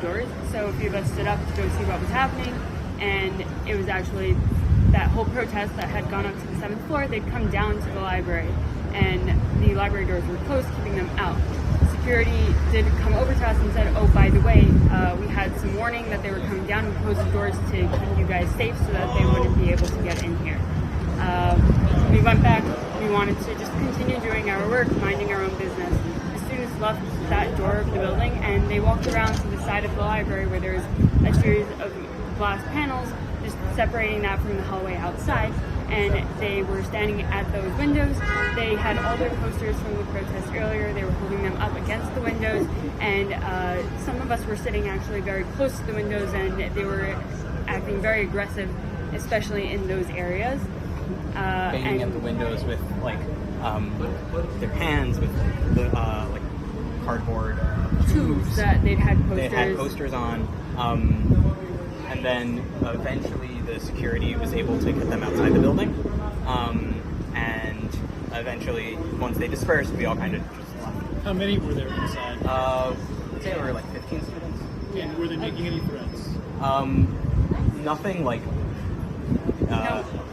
doors. So a few of us stood up to go see what was happening, and it was actually that whole protest that had gone up to the 7th floor. They'd come down to the library, and the library doors were closed, keeping them out. Security did come over to us and said, oh, by the way, we had some warning that they were coming down and closed the doors to keep you guys safe so that they wouldn't be able to get in here. We went back. We wanted to just continue doing our work, minding our own business. The students left that door of the building and they walked around to the side of the library where there's a series of glass panels just separating that from the hallway outside, and they were standing at those windows. They had all their posters from the protest earlier. They were holding them up against the windows, and some of us were sitting actually very close to the windows, and they were acting very aggressive, especially in those areas. Banging at the windows with their hands with the cardboard tubes that they'd had posters. They had posters on, and then eventually the security was able to get them outside the building, and eventually once they dispersed, we all kind of just left. How many were there inside? I'd say there were like 15 students. And were they making any threats? Nothing like.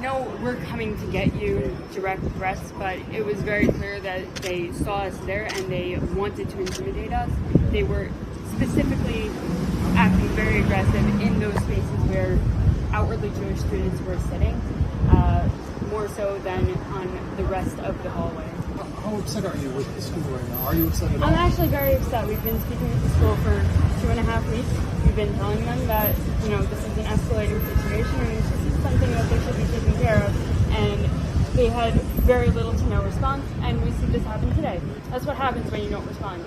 No, we're coming to get you direct threats, but it was very clear that they saw us there and they wanted to intimidate us. They were specifically acting very aggressive in those spaces where outwardly Jewish students were sitting, more so than on the rest of the hallway. How upset are you with the school right now? Are you upset at all? I'm actually very upset. We've been speaking with the school for 2.5 weeks. We've been telling them that, this is an escalating situation and this is something that they should be taking care of. And they had very little to no response, and we see this happen today. That's what happens when you don't respond.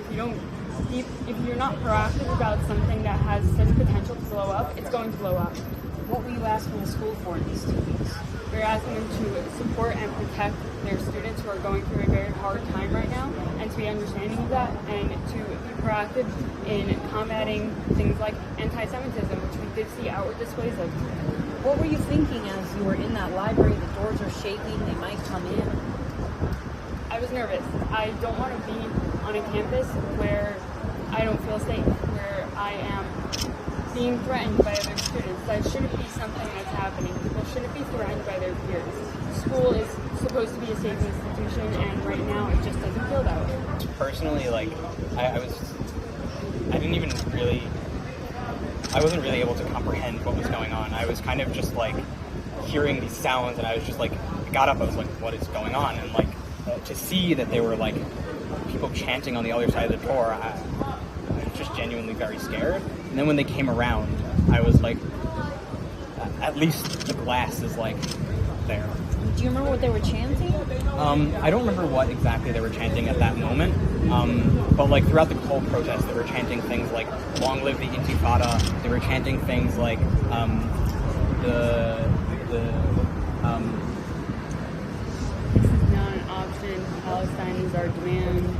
If you're not proactive about something that has such potential to blow up, it's going to blow up. What were you asking the school for in these 2 weeks? We're asking them to support and protect their students who are going through a very hard time right now, and to be understanding of that, and to be proactive in combating things like anti-Semitism, which we did see outward displays of. What were you thinking as you were in that library? The doors are shaking, they might come in. I was nervous. I don't want to be on a campus where I don't feel safe, where I am being threatened by other students. That shouldn't be something that's happening. People shouldn't be threatened by their peers. School is supposed to be a safe institution, and right now it just doesn't feel that way. Personally, I wasn't really able to comprehend what was going on. I was kind of just hearing these sounds, and I was just I got up, I was like, what is going on? And to see that there were people chanting on the other side of the door, I was just genuinely very scared. And then when they came around, I was like, at least the glass is there. Do you remember what they were chanting? I don't remember what exactly they were chanting at that moment, but throughout the whole protest, they were chanting things like "Long live the Intifada." They were chanting things like This is not an option. Palestine is our demand.